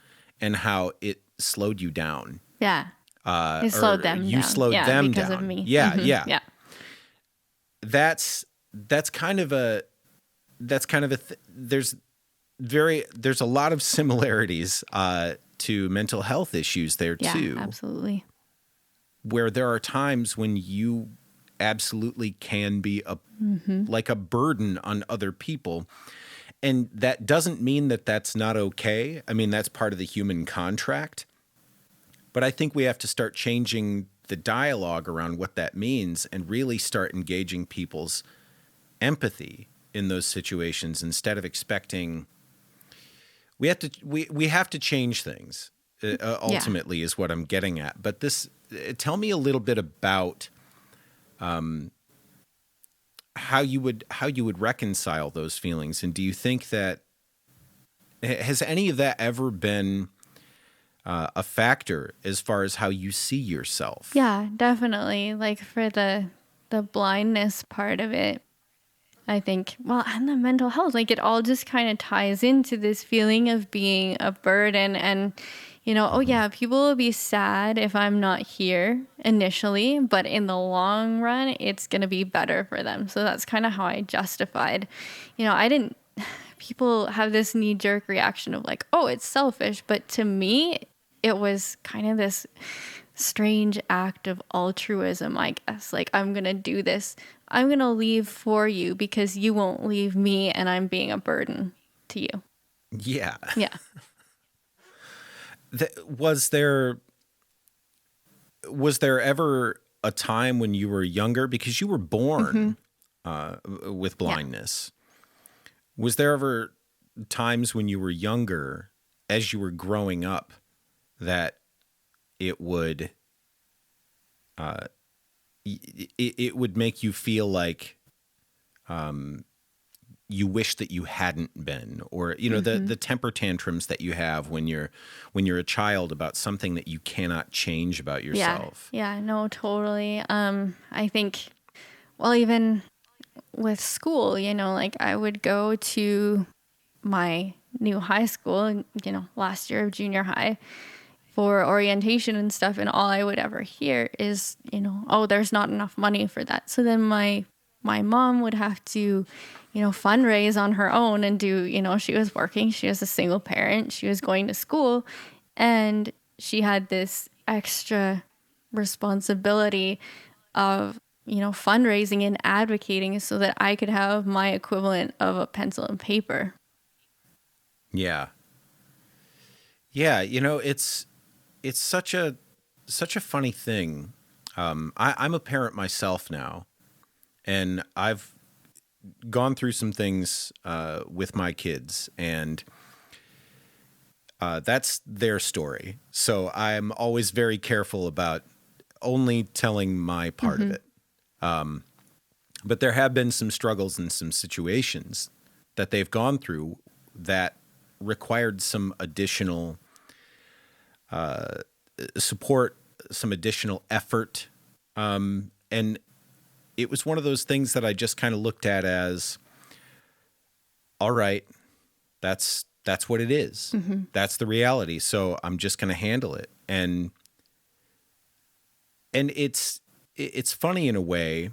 and how it slowed you down. It slowed them down. You slowed them because down. Of me. Yeah. That's kind of a there's a lot of similarities to mental health issues there too. Yeah, absolutely. Where there are times when you absolutely can be like a burden on other people. And that doesn't mean that that's not okay. I mean, that's part of the human contract. But I think we have to start changing the dialogue around what that means and really start engaging people's empathy in those situations instead of expecting. We have to change things. Ultimately, is what I'm getting at. But tell me a little bit about how you would reconcile those feelings, and do you think that has any of that ever been a factor as far as how you see yourself? Yeah, definitely. Like for the blindness part of it, I think, and the mental health, like it all just kind of ties into this feeling of being a burden. And, people will be sad if I'm not here initially, but in the long run, it's going to be better for them. So that's kind of how I justified, people have this knee-jerk reaction of like, oh, it's selfish. But to me, it was kind of this strange act of altruism, I guess. Like, I'm going to do this. I'm going to leave for you because you won't leave me and I'm being a burden to you. Yeah. Yeah. Was there ever a time when you were younger, because you were born with blindness? Yeah. Was there ever times when you were younger, as you were growing up, that it would it would make you feel like you wish that you hadn't been, or the temper tantrums that you have when you're a child about something that you cannot change about yourself? Yeah, no, totally. I think, even with school, like I would go to my new high school, last year of junior high, for orientation and stuff, and all I would ever hear is, oh, there's not enough money for that. So then my mom would have to, fundraise on her own and do, she was working, she was a single parent, she was going to school, and she had this extra responsibility of, fundraising and advocating so that I could have my equivalent of a pencil and paper. Yeah. Yeah, it's such a funny thing. I'm a parent myself now, and I've gone through some things with my kids, and that's their story. So I'm always very careful about only telling my part of it. But there have been some struggles and some situations that they've gone through that required some additional support, some additional effort. And it was one of those things that I just kind of looked at as, all right, that's what it is. That's the reality. So I'm just going to handle it. And it's funny in a way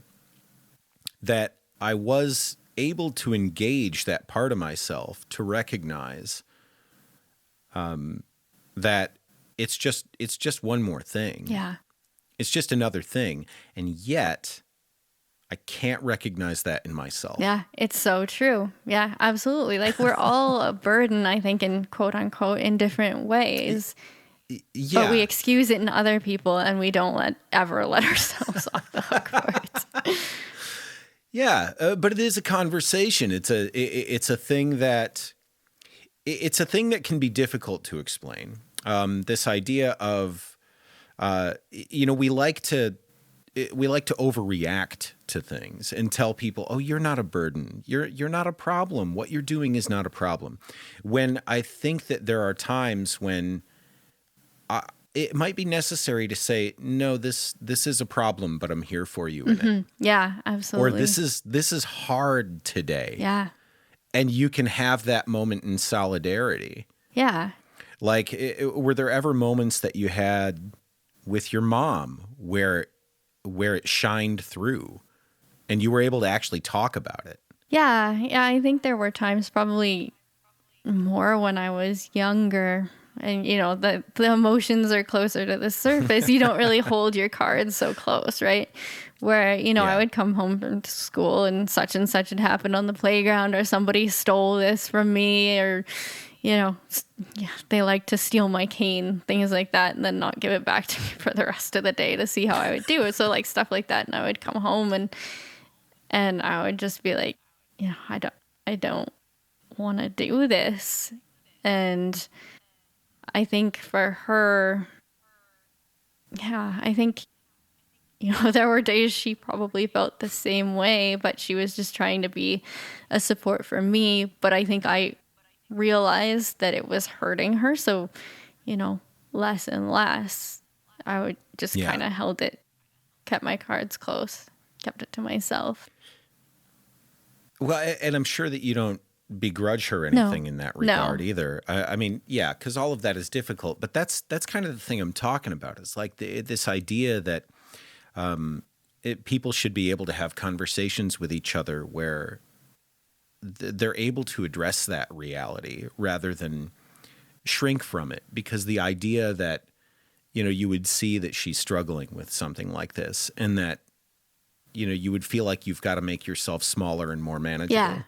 that I was able to engage that part of myself to recognize that it's just one more thing. Yeah. It's just another thing. And yet I can't recognize that in myself. Yeah, it's so true. Yeah, absolutely. Like we're all a burden, I think, in quote unquote, in different ways. Yeah. But we excuse it in other people and we don't ever let ourselves off the hook for it. Yeah, but it is a conversation. It's a thing that can be difficult to explain. This idea of, we like to overreact to things and tell people, "Oh, you're not a burden. You're not a problem. What you're doing is not a problem." When I think that there are times when it might be necessary to say, "No, this is a problem, but I'm here for you in it." Yeah, absolutely. Or this is hard today. Yeah. And you can have that moment in solidarity. Yeah. Like, were there ever moments that you had with your mom where it shined through and you were able to actually talk about it? Yeah. Yeah. I think there were times, probably more when I was younger. And, the emotions are closer to the surface. You don't really hold your cards so close, right? Where, I would come home from school and such had happened on the playground, or somebody stole this from me, or, they like to steal my cane, things like that, and then not give it back to me for the rest of the day to see how I would do it. So like stuff like that. And I would come home and I would just be like, I don't want to do this. And I think for her, I think, there were days she probably felt the same way, but she was just trying to be a support for me. But I think I realized that it was hurting her. So, less and less, I would just kind of held it, kept my cards close, kept it to myself. Well, and I'm sure that you don't begrudge her anything in that regard either. I mean, yeah, because all of that is difficult, but that's kind of the thing I'm talking about. It's like this idea that people should be able to have conversations with each other where they're able to address that reality rather than shrink from it. Because the idea that, you would see that she's struggling with something like this, and that, you would feel like you've got to make yourself smaller and more manageable. Yeah.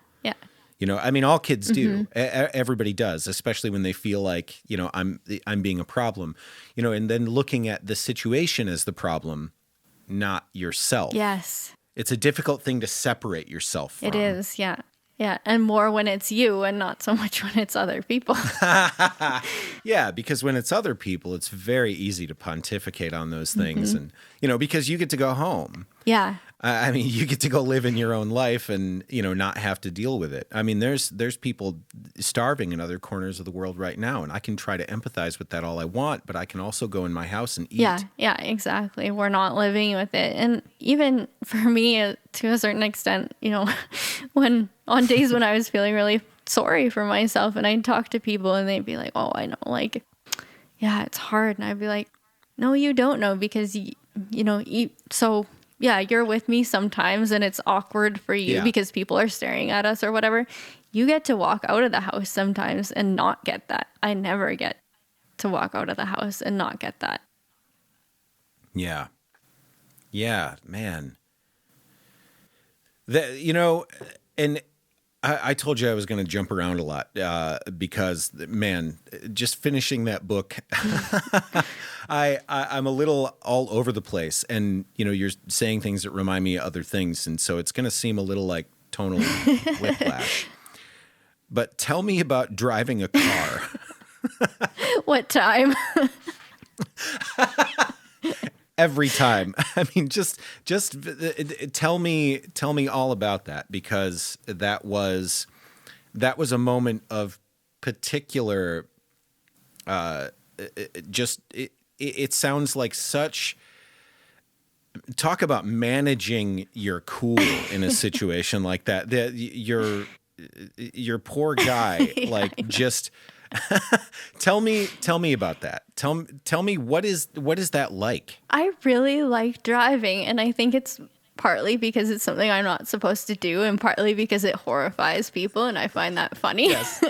Yeah. I mean, all kids do. Everybody does, especially when they feel like, I'm being a problem, and then looking at the situation as the problem, not yourself. Yes. It's a difficult thing to separate yourself from. It is. Yeah. Yeah. And more when it's you and not so much when it's other people. Yeah. Because when it's other people, it's very easy to pontificate on those things. And, because you get to go home. Yeah. I mean, you get to go live in your own life and, not have to deal with it. I mean, there's people starving in other corners of the world right now, and I can try to empathize with that all I want, but I can also go in my house and eat. Yeah, exactly. We're not living with it. And even for me, to a certain extent, when on days when I was feeling really sorry for myself and I'd talk to people and they'd be like, "Oh, I know, like, yeah, it's hard." And I'd be like, "No, you don't know, because yeah, you're with me sometimes and it's awkward for you because people are staring at us or whatever. You get to walk out of the house sometimes and not get that. I never get to walk out of the house and not get that." Yeah. Yeah, man. And I told you I was going to jump around a lot because, man, just finishing that book, I'm a little all over the place. And, you're saying things that remind me of other things. And so it's going to seem a little like tonal whiplash. But tell me about driving a car. What time? Every time. I mean, just tell me all about that, because that was a moment of particular. It sounds like such. Talk about managing your cool in a situation like that. Your poor guy, just. Tell me about that. Tell me what is that like? I really like driving, and I think it's partly because it's something I'm not supposed to do, and partly because it horrifies people, and I find that funny. Yes.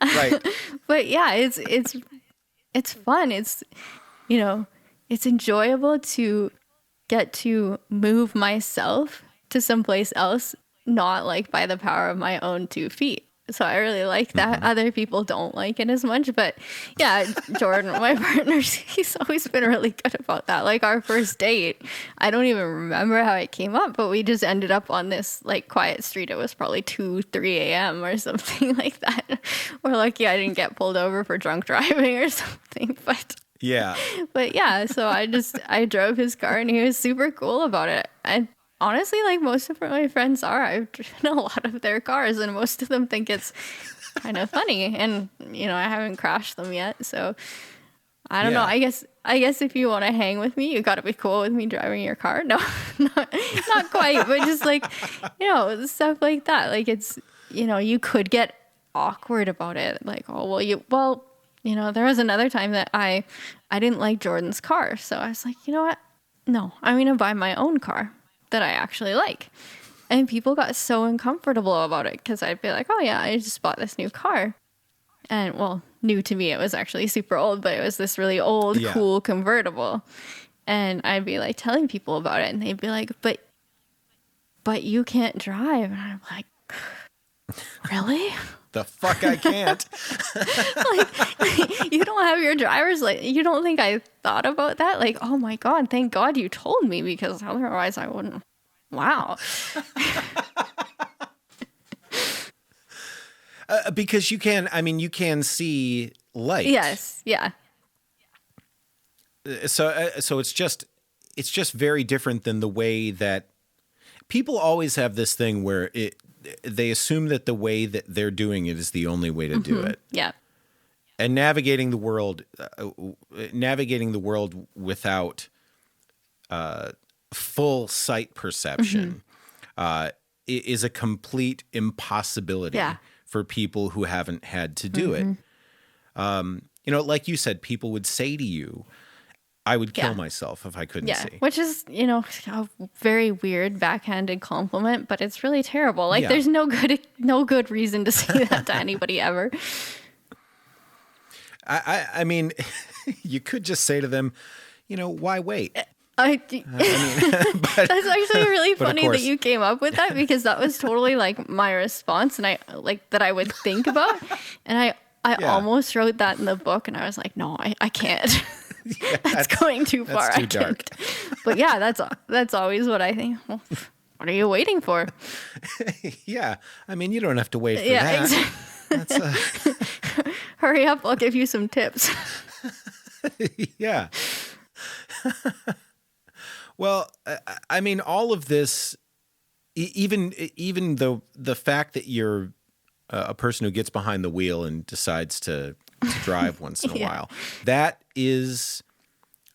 Right. But yeah, it's it's fun. It's, you know, it's enjoyable to get to move myself to someplace else, not like by the power of my own 2 feet. So I really like that. Other people don't like it as much, but yeah, Jordan, my partner, he's always been really good about that. Like our first date, I don't even remember how it came up, but we just ended up on this like quiet street. It was probably 2-3 a.m. or something like that. We're lucky I didn't get pulled over for drunk driving or something, but Yeah. so I drove his car and he was super cool about it. And honestly, like most of my friends are, I've driven a lot of their cars and most of them think it's kind of funny. And, you know, I haven't crashed them yet. So I don't know. I guess if you want to hang with me, you got to be cool with me driving your car. No, not quite, but just like, you know, stuff like that. Like it's, you know, you could get awkward about it. Like, oh, you know, there was another time that I didn't like Jordan's car. So I was like, you know what? No, I'm going to buy my own car that I actually like. And people got so uncomfortable about it because I'd be like, oh yeah, I just bought this new car. And well, new to me, it was actually super old, but it was this really old, cool convertible. And I'd be like telling people about it and they'd be like, but you can't drive. And I'm like, really? The fuck I can't. Like, you don't have your driver's license. You don't think I thought about that? Like, oh my God, thank God you told me because otherwise I wouldn't. Wow. Because you can see light. Yes. Yeah. So it's just very different than the way that people always have this thing where they assume that the way that they're doing it is the only way to do it. Yeah. And navigating the world without full sight perception is a complete impossibility for people who haven't had to do it. You know, like you said, people would say to you, I would kill myself if I couldn't see. Which is, you know, a very weird backhanded compliment, but it's really terrible. Like there's no good reason to say that to anybody ever. I mean, you could just say to them, you know, why wait? That's actually really funny that you came up with that because that was totally like my response and that I would think about. And I almost wrote that in the book and I was like, no, I can't. That's going too far. That's too dark. But yeah, that's always what I think. Well, what are you waiting for? Yeah. I mean, you don't have to wait for that. Exactly. Hurry up. I'll give you some tips. Yeah. Well, I mean, all of this, even though the fact that you're a person who gets behind the wheel and decides to drive once in a while, that is,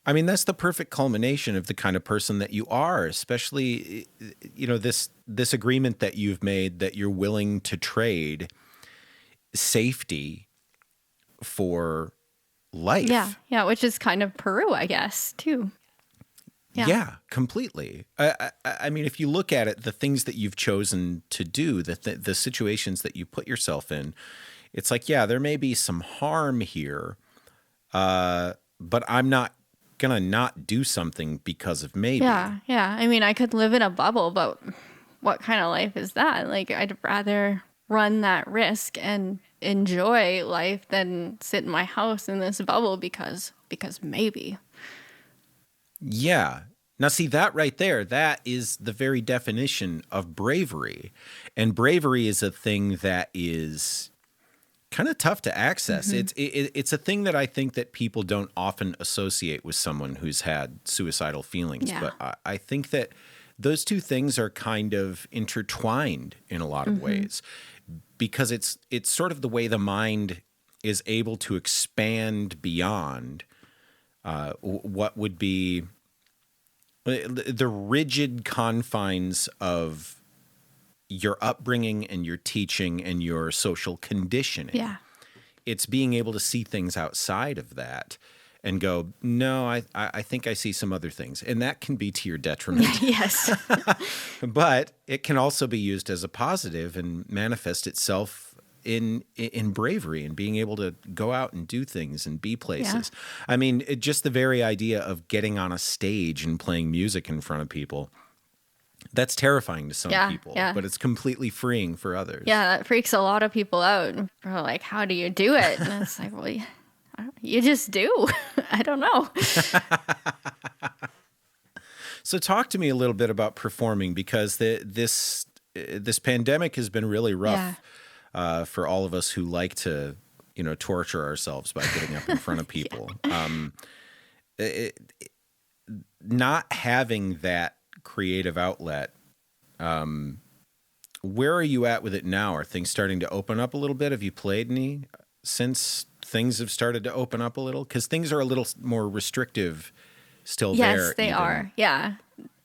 I mean, that's the perfect culmination of the kind of person that you are, especially, you know, this agreement that you've made that you're willing to trade safety for life. Yeah, which is kind of Peru, I guess, too. Yeah, completely. I mean, if you look at it, the things that you've chosen to do, the situations that you put yourself in, it's like, yeah, there may be some harm here, but I'm not going to not do something because of maybe. Yeah. I mean, I could live in a bubble, but what kind of life is that? Like, I'd rather run that risk and enjoy life than sit in my house in this bubble because maybe. Yeah. Now, see, that right there, that is the very definition of bravery. And bravery is a thing that is kind of tough to access. It's a thing that I think that people don't often associate with someone who's had suicidal feelings. Yeah. But I think that those two things are kind of intertwined in a lot of ways because it's sort of the way the mind is able to expand beyond what would be the rigid confines of your upbringing and your teaching and your social conditioning. Yeah. It's being able to see things outside of that and go, no, I think I see some other things. And that can be to your detriment. Yes. But it can also be used as a positive and manifest itself in bravery and being able to go out and do things and be places. I mean, just the very idea of getting on a stage and playing music in front of people, that's terrifying to some people, but it's completely freeing for others. Yeah, that freaks a lot of people out. They're like, how do you do it? And it's like, well, you just do. I don't know. So talk to me a little bit about performing, because this pandemic has been really rough for all of us who like to, torture ourselves by getting up in front of people. Not having that creative outlet, where are you at with it now? Are things starting to open up a little bit? Have you played any since things have started to open up a little? Because things are a little more restrictive still there. Yes, they are. Yeah.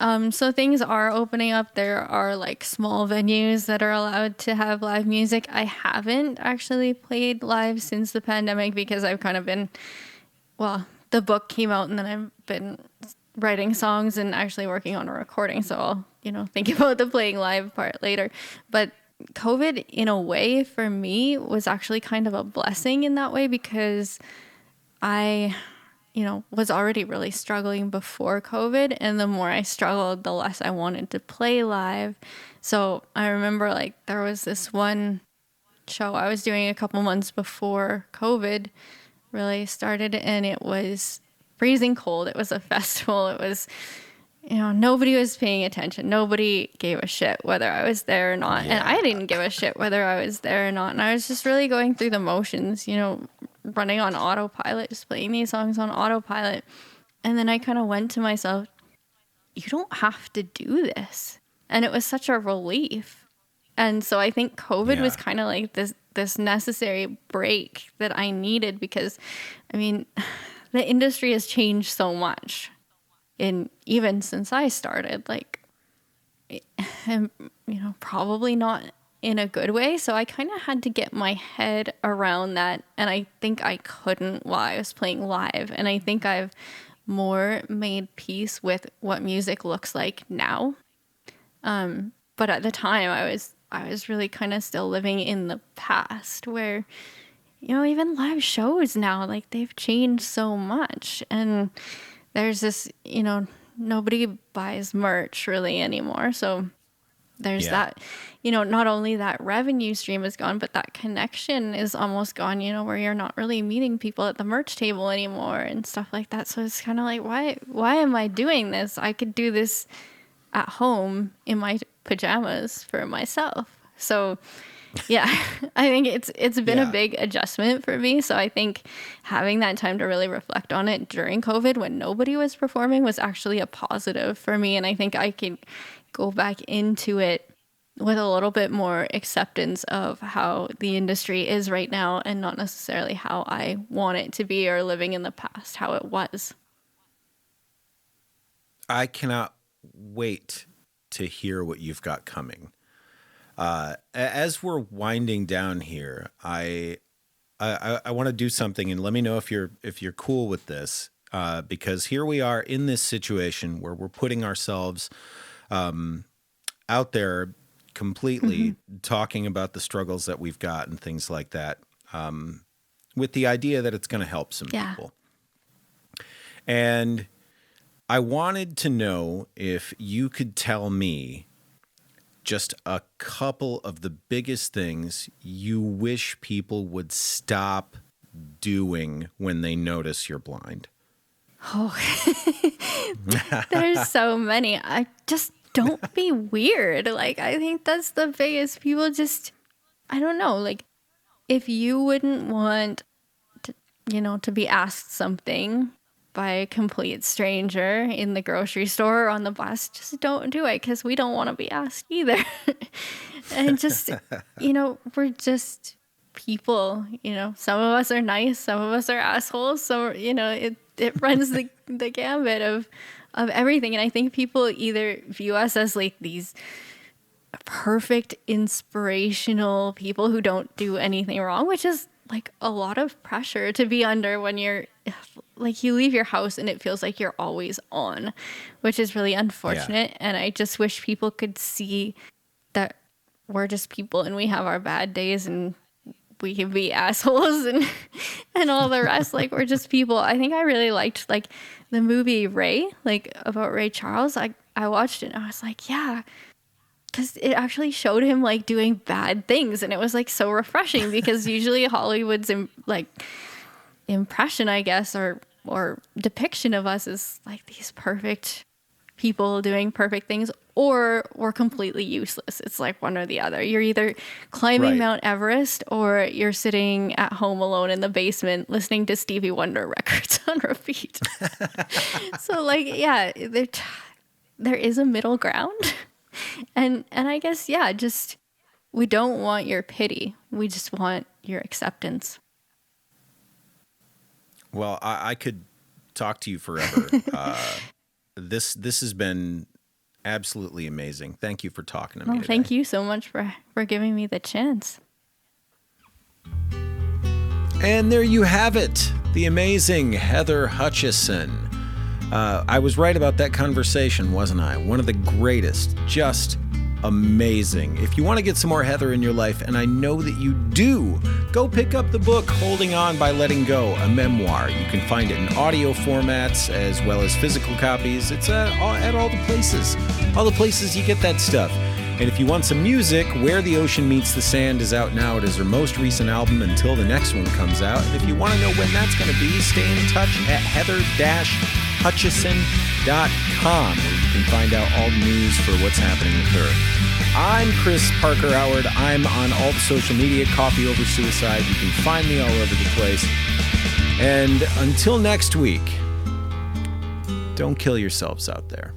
So things are opening up. There are like small venues that are allowed to have live music. I haven't actually played live since the pandemic because I've kind of been, the book came out and then I've been writing songs and actually working on a recording. So I'll, think about the playing live part later. But COVID, in a way, for me, was actually kind of a blessing in that way because I was already really struggling before COVID. And the more I struggled, the less I wanted to play live. So I remember there was this one show I was doing a couple months before COVID really started, and it was freezing cold. It was a festival. It was, nobody was paying attention. Nobody gave a shit whether I was there or not. Yeah. And I didn't give a shit whether I was there or not. And I was just really going through the motions, running on autopilot, just playing these songs on autopilot. And then I kind of went to myself, you don't have to do this. And it was such a relief. And so I think COVID was kind of like this necessary break that I needed because, the industry has changed so much. Even since I started, and, probably not in a good way. So I kind of had to get my head around that. And I think I couldn't while I was playing live. And I think I've more made peace with what music looks like now. But at the time I was really kind of still living in the past where, even live shows now, they've changed so much. And there's this, nobody buys merch really anymore. So there's that, not only that revenue stream is gone, but that connection is almost gone, where you're not really meeting people at the merch table anymore and stuff like that. So it's kind of like, why am I doing this? I could do this at home in my pajamas for myself. So yeah, I think it's been a big adjustment for me. So I think having that time to really reflect on it during COVID when nobody was performing was actually a positive for me. And I think I can go back into it with a little bit more acceptance of how the industry is right now and not necessarily how I want it to be or living in the past, how it was. I cannot wait to hear what you've got coming. As we're winding down here, I want to do something, and let me know if you're cool with this, because here we are in this situation where we're putting ourselves out there completely, talking about the struggles that we've got and things like that, with the idea that it's going to help some people. And I wanted to know if you could tell me just a couple of the biggest things you wish people would stop doing when they notice you're blind. Oh, there's so many. I just don't be weird. I think that's the biggest. People just, I don't know. If you wouldn't want to, to be asked something by a complete stranger in the grocery store or on the bus, just don't do it because we don't want to be asked either. And just, we're just people, some of us are nice, some of us are assholes. So, it runs the gambit of everything. And I think people either view us as these perfect, inspirational people who don't do anything wrong, which is a lot of pressure to be under when you're you leave your house and it feels like you're always on, which is really unfortunate. Yeah. And I just wish people could see that we're just people and we have our bad days and we can be assholes and all the rest. Like, we're just people. I think I really liked like the movie Ray, like about Ray Charles. I watched it and I was like, yeah, because it actually showed him like doing bad things, and it was like so refreshing because usually Hollywood's impression, I guess, or depiction of us is like these perfect people doing perfect things, or we're completely useless. It's like one or the other. You're either climbing Mount Everest or you're sitting at home alone in the basement listening to Stevie Wonder records on repeat. So like, yeah, there is a middle ground. And I guess, yeah, just we don't want your pity. We just want your acceptance. Well, I could talk to you forever. This has been absolutely amazing. Thank you for talking to me today. Thank you so much for giving me the chance. And there you have it, the amazing Heather Hutchison. I was right about that conversation, wasn't I? One of the greatest, just amazing. If you want to get some more Heather in your life, and I know that you do, go pick up the book Holding On by Letting Go, a memoir. You can find it in audio formats as well as physical copies. It's at all the places you get that stuff. And if you want some music, Where the Ocean Meets the Sand is out now. It is her most recent album until the next one comes out. And if you want to know when that's going to be, stay in touch at heather-hutchison.com, where you can find out all the news for what's happening with her. I'm Chris Parker Howard. I'm on all the social media, Coffee Over Suicide. You can find me all over the place. And until next week, don't kill yourselves out there.